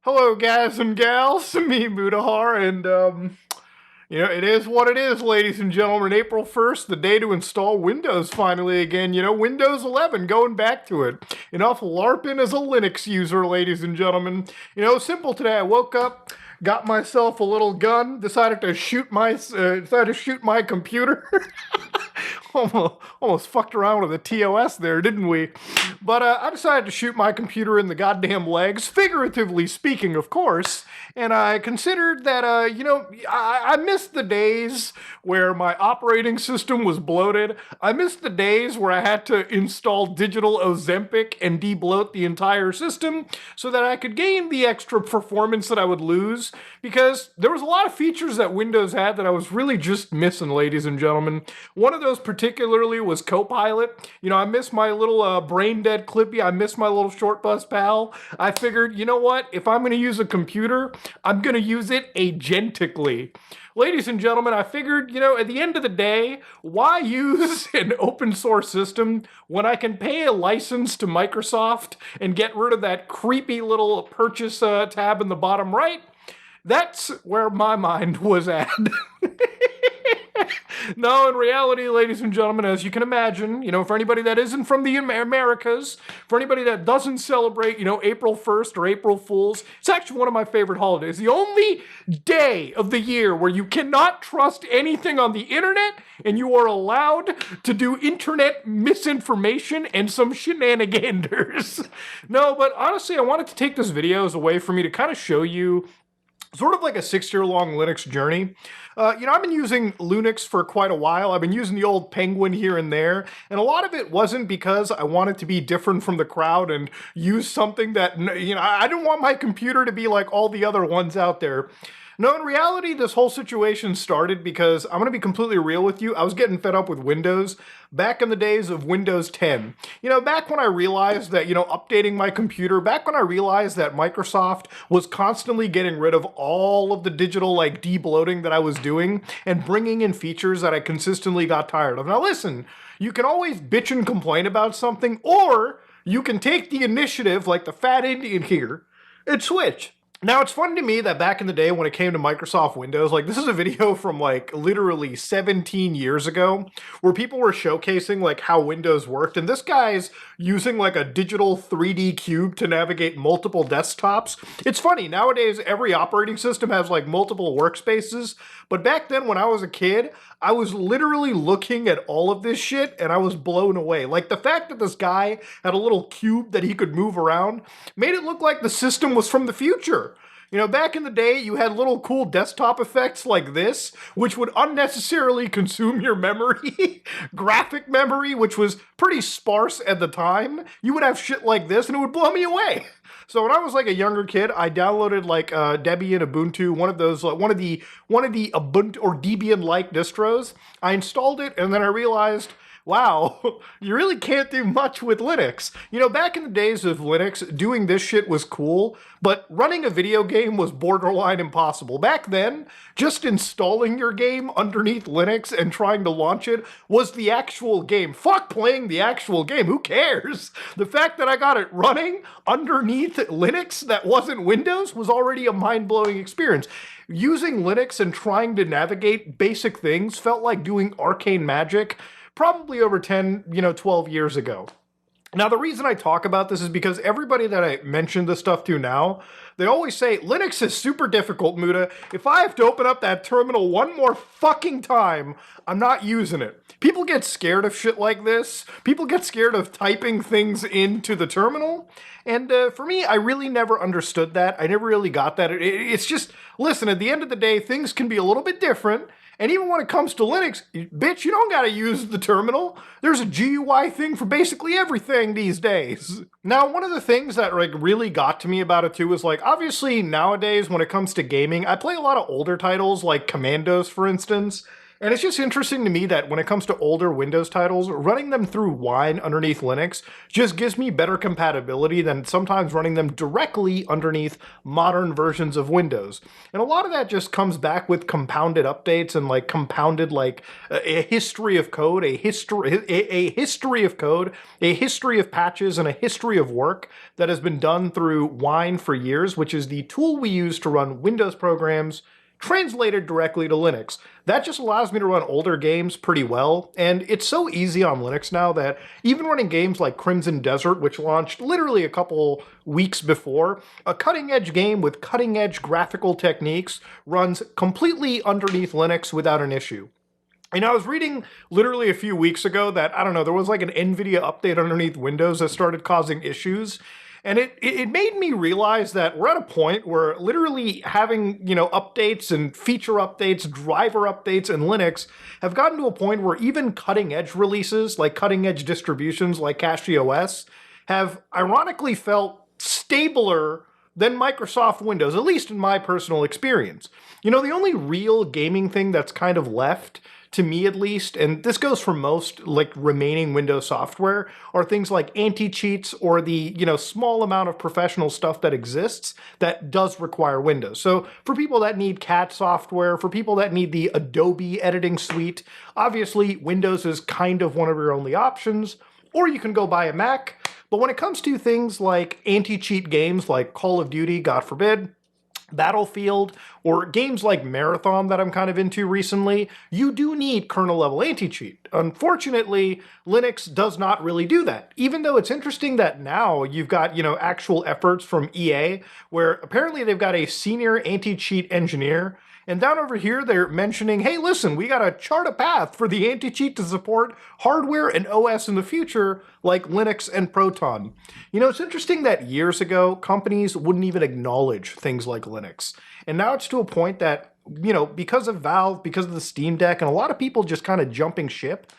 Hello, guys and gals. Me, Mudahar, and it is what it is, ladies and gentlemen. April 1st, the day to install Windows finally again. Windows 11, going back to it. Enough LARPing as a Linux user, ladies and gentlemen. Simple today. I woke up, got myself a little gun, decided to shoot my computer. Almost fucked around with a TOS there, didn't we? But I decided to shoot my computer in the goddamn legs, figuratively speaking, of course. And I considered that, I missed the days where my operating system was bloated. I missed the days where I had to install digital Ozempic and de-bloat the entire system so that I could gain the extra performance that I would lose. Because there was a lot of features that Windows had that I was really just missing, ladies and gentlemen. One of those particularly was Copilot. I miss my little brain dead Clippy. I miss my little short bus pal. I figured, you know what? If I'm going to use a computer, I'm going to use it agentically. Ladies and gentlemen, I figured, at the end of the day, why use an open source system when I can pay a license to Microsoft and get rid of that creepy little purchase tab in the bottom right? That's where my mind was at. No, in reality, ladies and gentlemen, as you can imagine, for anybody that isn't from the Americas, for anybody that doesn't celebrate, April 1st or April Fools, it's actually one of my favorite holidays. The only day of the year where you cannot trust anything on the internet and you are allowed to do internet misinformation and some shenanigans. No, but honestly, I wanted to take this video as a way for me to kind of show you sort of like a 6-year-long Linux journey. I've been using Linux for quite a while. I've been using the old Penguin here and there, and a lot of it wasn't because I wanted to be different from the crowd and use something that, I didn't want my computer to be like all the other ones out there. No, in reality, this whole situation started because I'm going to be completely real with you. I was getting fed up with Windows back in the days of Windows 10. Back when I realized that, updating my computer, back when I realized that Microsoft was constantly getting rid of all of the digital, de-bloating that I was doing and bringing in features that I consistently got tired of. Now, listen, you can always bitch and complain about something, or you can take the initiative like the fat Indian here and switch. Now, it's funny to me that back in the day when it came to Microsoft Windows, this is a video from literally 17 years ago where people were showcasing how Windows worked. And this guy's using a digital 3D cube to navigate multiple desktops. It's funny, nowadays every operating system has multiple workspaces. But back then when I was a kid, I was literally looking at all of this shit and I was blown away. The fact that this guy had a little cube that he could move around made it look like the system was from the future. Back in the day, you had little cool desktop effects like this, which would unnecessarily consume your memory, graphic memory, which was pretty sparse at the time. You would have shit like this and it would blow me away. So when I was a younger kid, I downloaded Debian, Ubuntu, one of the Ubuntu or Debian-like distros. I installed it and then I realized, wow, you really can't do much with Linux. Back in the days of Linux, doing this shit was cool, but running a video game was borderline impossible. Back then, just installing your game underneath Linux and trying to launch it was the actual game. Fuck playing the actual game, who cares? The fact that I got it running underneath Linux that wasn't Windows was already a mind-blowing experience. Using Linux and trying to navigate basic things felt like doing arcane magic probably over 10, 12 years ago. Now, the reason I talk about this is because everybody that I mention this stuff to now, they always say, Linux is super difficult, Muda. If I have to open up that terminal one more fucking time, I'm not using it. People get scared of shit like this. People get scared of typing things into the terminal. And for me, I really never understood that. I never really got that. It's just, listen, at the end of the day, things can be a little bit different. And even when it comes to Linux, bitch, you don't gotta use the terminal. There's a GUI thing for basically everything these days. Now, one of the things that really got to me about it too is obviously nowadays when it comes to gaming, I play a lot of older titles like Commandos, for instance. And it's just interesting to me that when it comes to older Windows titles, running them through Wine underneath Linux just gives me better compatibility than sometimes running them directly underneath modern versions of Windows. And a lot of that just comes back with compounded updates and like compounded like a history of code, a history of code, a history of patches, and a history of work that has been done through Wine for years, which is the tool we use to run Windows programs translated directly to Linux. That just allows me to run older games pretty well, and it's so easy on Linux now that even running games like Crimson Desert, which launched literally a couple weeks before, a cutting-edge game with cutting-edge graphical techniques runs completely underneath Linux without an issue. And I was reading literally a few weeks ago that, I don't know, there was like an NVIDIA update underneath Windows that started causing issues. And it made me realize that we're at a point where literally having, updates and feature updates, driver updates in Linux have gotten to a point where even cutting edge releases, like cutting edge distributions like CachyOS, have ironically felt stabler than Microsoft Windows, at least in my personal experience. The only real gaming thing that's kind of left, to me at least, and this goes for most like remaining Windows software, are things like anti-cheats or the, small amount of professional stuff that exists that does require Windows. So for people that need CAT software, for people that need the Adobe editing suite, obviously Windows is kind of one of your only options, or you can go buy a Mac. But when it comes to things like anti-cheat games like Call of Duty, God forbid, Battlefield, or games like Marathon that I'm kind of into recently, you do need kernel-level anti-cheat. Unfortunately, Linux does not really do that, even though it's interesting that now you've got, actual efforts from EA, where apparently they've got a senior anti-cheat engineer, and down over here, they're mentioning, hey, listen, we gotta chart a path for the anti-cheat to support hardware and OS in the future, like Linux and Proton. It's interesting that years ago, companies wouldn't even acknowledge things like Linux. And now it's to a point that, because of Valve, because of the Steam Deck, and a lot of people just kind of jumping ship,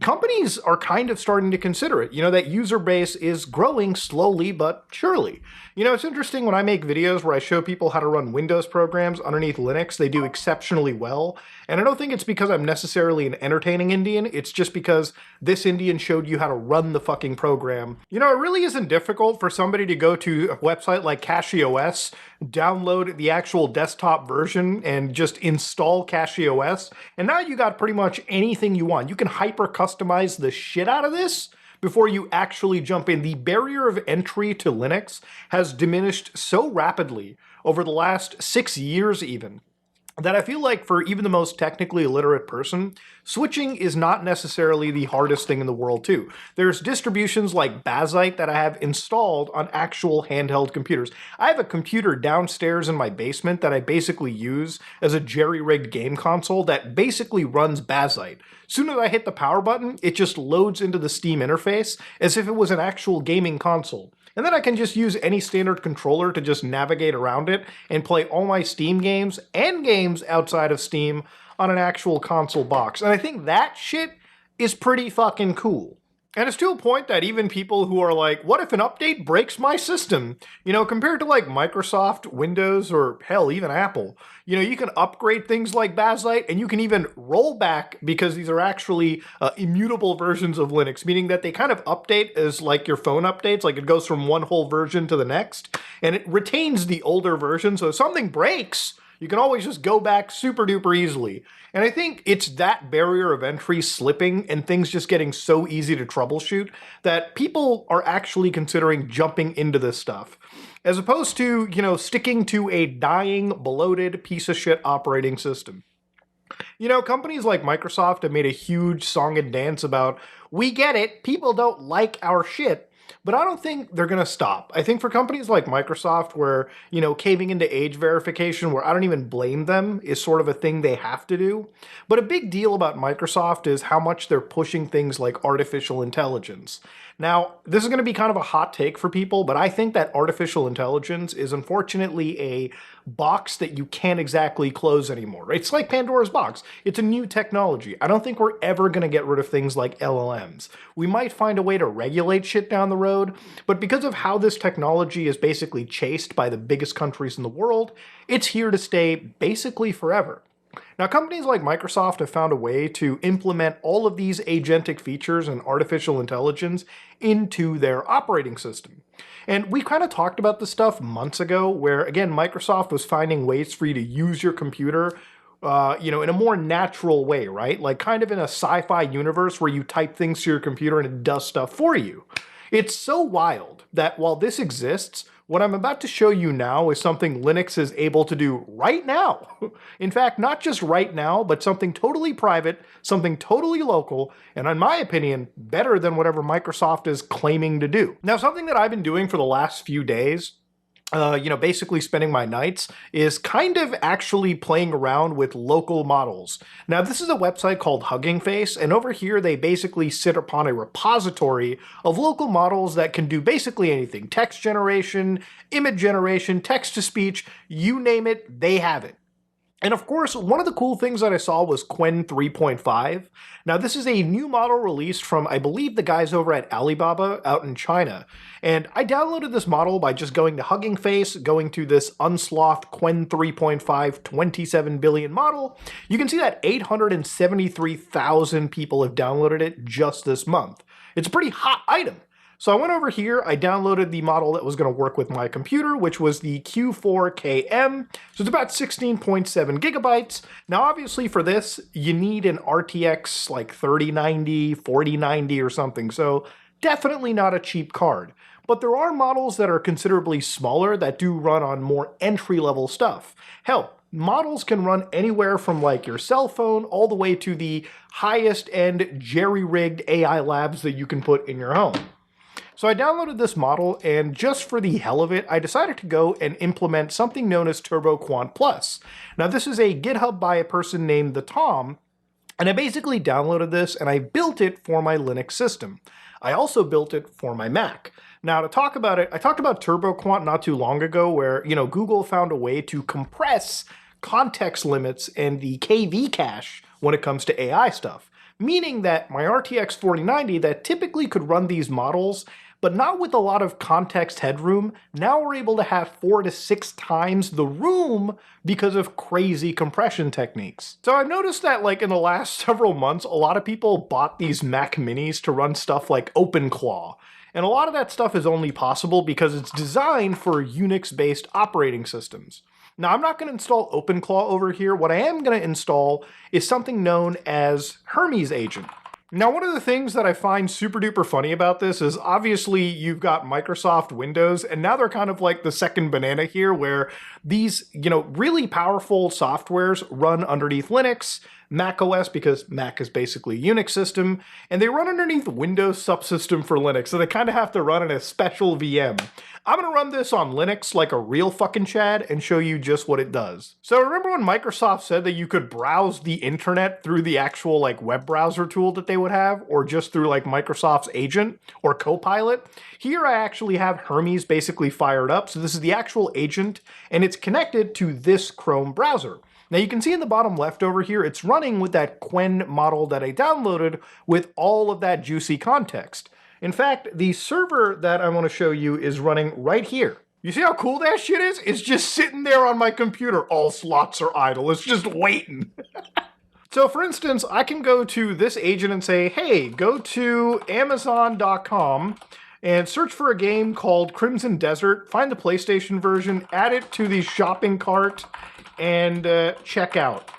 companies are kind of starting to consider it. That user base is growing slowly but surely. It's interesting when I make videos where I show people how to run Windows programs underneath Linux, they do exceptionally well. And I don't think it's because I'm necessarily an entertaining Indian, it's just because this Indian showed you how to run the fucking program. It really isn't difficult for somebody to go to a website like CachyOS, download the actual desktop version, and just install CachyOS, and now you got pretty much anything you want. You can hyper customize the shit out of this before you actually jump in. The barrier of entry to Linux has diminished so rapidly over the last 6 years even, that I feel like for even the most technically illiterate person, switching is not necessarily the hardest thing in the world too. There's distributions like Bazzite that I have installed on actual handheld computers. I have a computer downstairs in my basement that I basically use as a jerry-rigged game console that basically runs Bazzite. Soon as I hit the power button, it just loads into the Steam interface as if it was an actual gaming console. And then I can just use any standard controller to just navigate around it and play all my Steam games and games outside of Steam on an actual console box. And I think that shit is pretty fucking cool. And it's to a point that even people who are like, what if an update breaks my system? Compared to like Microsoft, Windows, or hell, even Apple, you can upgrade things like Bazzite, and you can even roll back because these are actually immutable versions of Linux, meaning that they kind of update as like your phone updates, like it goes from one whole version to the next, and it retains the older version, so if something breaks, you can always just go back super duper easily. And I think it's that barrier of entry slipping and things just getting so easy to troubleshoot that people are actually considering jumping into this stuff, as opposed to, sticking to a dying, bloated piece of shit operating system. Companies like Microsoft have made a huge song and dance about, we get it, people don't like our shit. But I don't think they're going to stop. I think for companies like Microsoft where, caving into age verification, where I don't even blame them, is sort of a thing they have to do. But a big deal about Microsoft is how much they're pushing things like artificial intelligence. Now, this is going to be kind of a hot take for people, but I think that artificial intelligence is unfortunately a box that you can't exactly close anymore. It's like Pandora's box. It's a new technology. I don't think we're ever going to get rid of things like LLMs. We might find a way to regulate shit down the road, but because of how this technology is basically chased by the biggest countries in the world, it's here to stay basically forever. Now, companies like Microsoft have found a way to implement all of these agentic features and artificial intelligence into their operating system. And we kind of talked about this stuff months ago, where again, Microsoft was finding ways for you to use your computer in a more natural way, right? Like kind of in a sci-fi universe where you type things to your computer and it does stuff for you. It's so wild that while this exists, what I'm about to show you now is something Linux is able to do right now. In fact, not just right now, but something totally private, something totally local, and in my opinion, better than whatever Microsoft is claiming to do. Now, something that I've been doing for the last few days, basically spending my nights, is kind of actually playing around with local models. Now, this is a website called Hugging Face, and over here they basically sit upon a repository of local models that can do basically anything. Text generation, image generation, text-to-speech, you name it, they have it. And of course, one of the cool things that I saw was Qwen 3.5. Now, this is a new model released from, I believe, the guys over at Alibaba out in China. And I downloaded this model by just going to Hugging Face, going to this unsloughed Qwen 3.5 27 billion model. You can see that 873,000 people have downloaded it just this month. It's a pretty hot item. So I went over here, I downloaded the model that was going to work with my computer, which was the Q4KM. So it's about 16.7 gigabytes. Now, obviously for this, you need an RTX like 3090, 4090 or something. So definitely not a cheap card. But there are models that are considerably smaller that do run on more entry-level stuff. Hell, models can run anywhere from like your cell phone all the way to the highest end jerry-rigged AI labs that you can put in your home. So I downloaded this model, and just for the hell of it, I decided to go and implement something known as TurboQuant Plus. Now, this is a GitHub by a person named the Tom, and I basically downloaded this and I built it for my Linux system. I also built it for my Mac. Now, to talk about it, I talked about TurboQuant not too long ago, where Google found a way to compress context limits and the KV cache when it comes to AI stuff. Meaning that my RTX 4090 that typically could run these models, but not with a lot of context headroom, now we're able to have 4 to 6 times the room because of crazy compression techniques. So I've noticed that like in the last several months, a lot of people bought these Mac Minis to run stuff like OpenClaw. And a lot of that stuff is only possible because it's designed for Unix-based operating systems. Now, I'm not going to install OpenClaw over here. What I am going to install is something known as Hermes agent. Now, one of the things that I find super duper funny about this is obviously you've got Microsoft Windows, and now they're kind of like the second banana here where these, really powerful softwares run underneath Linux, Mac OS, because Mac is basically a Unix system, and they run underneath Windows subsystem for Linux, so they kind of have to run in a special VM. I'm going to run this on Linux like a real fucking Chad and show you just what it does. So remember when Microsoft said that you could browse the internet through the actual like web browser tool that they would have, or just through like Microsoft's agent or Copilot? Here I actually have Hermes basically fired up. So this is the actual agent, and it's connected to this Chrome browser. Now you can see in the bottom left over here, it's running with that Qwen model that I downloaded with all of that juicy context. In fact, the server that I want to show you is running right here. You see how cool that shit is? It's just sitting there on my computer. All slots are idle. It's just waiting. So for instance, I can go to this agent and say, hey, go to Amazon.com and search for a game called Crimson Desert, find the PlayStation version, add it to the shopping cart, and check out.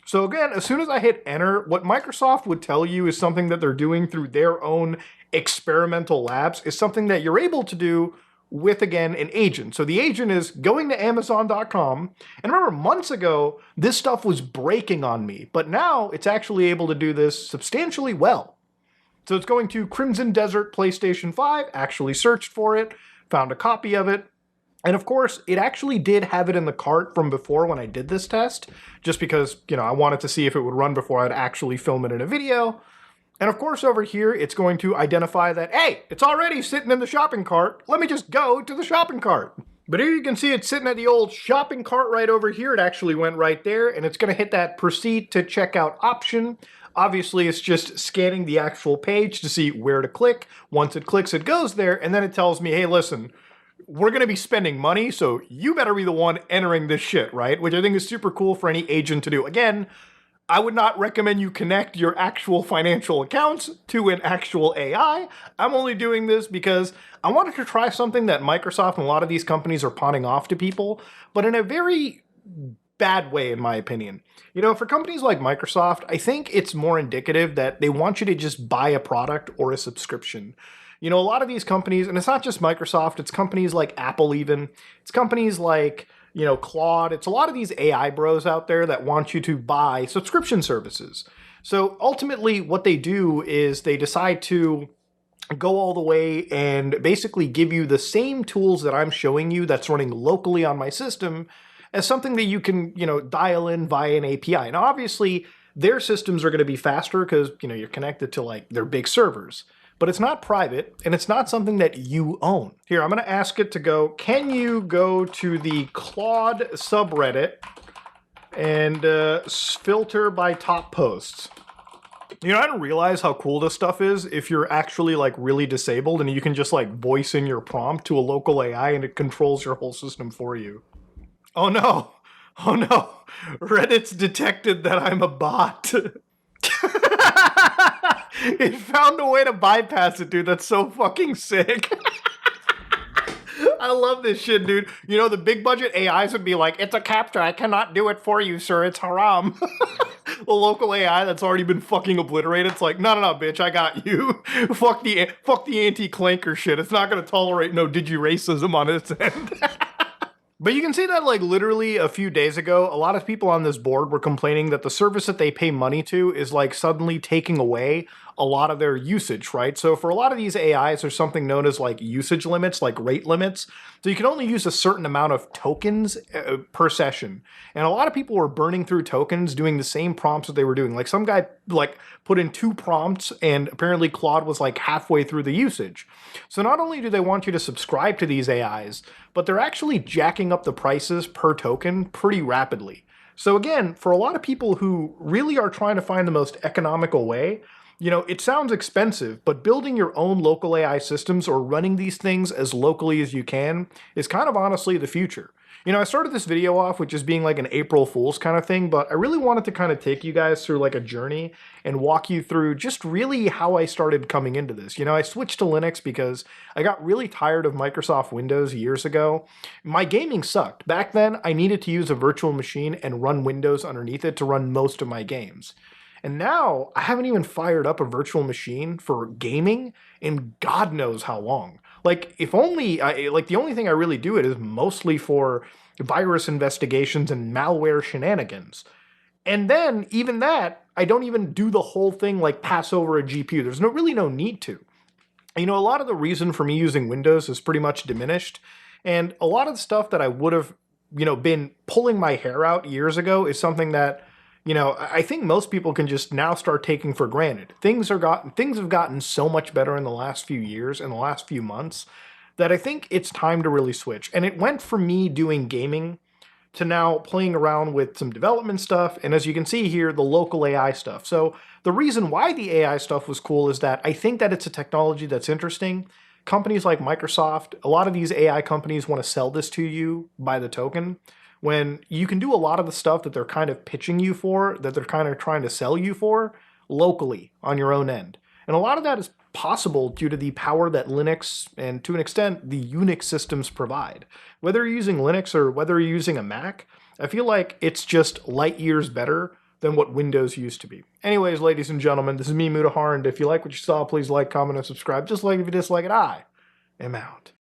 So again, as soon as I hit enter, what Microsoft would tell you is something that they're doing through their own experimental labs is something that you're able to do with, again, an agent. So the agent is going to Amazon.com, and remember months ago, this stuff was breaking on me, but now it's actually able to do this substantially well. So it's going to Crimson Desert PlayStation 5, actually searched for it, found a copy of it, and of course, it actually did have it in the cart from before when I did this test, just because, I wanted to see if it would run before I'd actually film it in a video. And of course, over here, it's going to identify that, hey, it's already sitting in the shopping cart. Let me just go to the shopping cart. But here you can see it's sitting at the old shopping cart right over here. It actually went right there, and it's going to hit that proceed to checkout option. Obviously, it's just scanning the actual page to see where to click. Once it clicks, it goes there, and then it tells me, hey, listen, we're going to be spending money, so you better be the one entering this shit, right? Which I think is super cool for any agent to do. Again, I would not recommend you connect your actual financial accounts to an actual AI. I'm only doing this because I wanted to try something that Microsoft and a lot of these companies are pawning off to people, but in a very bad way, in my opinion. You know, for companies like Microsoft, I think it's more indicative that they want you to just buy a product or a subscription. You know, a lot of these companies, and it's not just Microsoft, it's companies like Apple even, it's companies like, you know, Claude, it's a lot of these AI bros out there that want you to buy subscription services. So ultimately what they do is they decide to go all the way and basically give you the same tools that I'm showing you that's running locally on my system as something that you can, you know, dial in via an API. Now, obviously, their systems are going to be faster because, you know, you're connected to like their big servers. But it's not private, and it's not something that you own. Here, I'm going to ask it to go, can you go to the Claude subreddit and filter by top posts? You know, I didn't realize how cool this stuff is if you're actually like really disabled and you can just like voice in your prompt to a local AI and it controls your whole system for you. Oh no, oh no, Reddit's detected that I'm a bot. It found a way to bypass it, dude. That's so fucking sick. I love this shit, dude. You know, the big budget AIs would be like, it's a captcha. I cannot do it for you, sir. It's haram. The local AI that's already been fucking obliterated. It's like, no, bitch. I got you. Fuck the anti-clanker shit. It's not going to tolerate no digi-racism on its end. But you can see that, like, literally a few days ago, a lot of people on this board were complaining that the service that they pay money to is, like, suddenly taking away a lot of their usage, right? So for a lot of these AIs, there's something known as, like, usage limits, like rate limits. So you can only use a certain amount of tokens per session. And a lot of people were burning through tokens doing the same prompts that they were doing. Like, some guy, like, put in 2 prompts, and apparently Claude was, like, halfway through the usage. So not only do they want you to subscribe to these AIs, but they're actually jacking up the prices per token pretty rapidly. So again, for a lot of people who really are trying to find the most economical way, you know, it sounds expensive, but building your own local AI systems or running these things as locally as you can is kind of honestly the future. You know, I started this video off with just being like an April Fool's kind of thing, but I really wanted to kind of take you guys through like a journey and walk you through just really how I started coming into this. You know, I switched to Linux because I got really tired of Microsoft Windows years ago. My gaming sucked. Back then, I needed to use a virtual machine and run Windows underneath it to run most of my games. And now, I haven't even fired up a virtual machine for gaming in God knows how long. Like, if only, the only thing I really do it is mostly for virus investigations and malware shenanigans. And then, even that, I don't even do the whole thing like pass over a GPU. There's really no need to. You know, a lot of the reason for me using Windows is pretty much diminished. And a lot of the stuff that I would have, you know, been pulling my hair out years ago is something that, you know, I think most people can just now start taking for granted. Things have gotten so much better in the last few years, in the last few months, that I think it's time to really switch. And it went from me doing gaming to now playing around with some development stuff, and as you can see here, the local AI stuff. So the reason why the AI stuff was cool is that I think that it's a technology that's interesting. Companies like Microsoft, a lot of these AI companies want to sell this to you by the token, when you can do a lot of the stuff that they're kind of pitching you for, that they're kind of trying to sell you for, locally on your own end. And a lot of that is possible due to the power that Linux and, to an extent, the Unix systems provide. Whether you're using Linux or whether you're using a Mac, I feel like it's just light years better than what Windows used to be. Anyways, ladies and gentlemen, this is me, Mutahar, and if you like what you saw, please like, comment, and subscribe. Just like if you dislike it, I am out.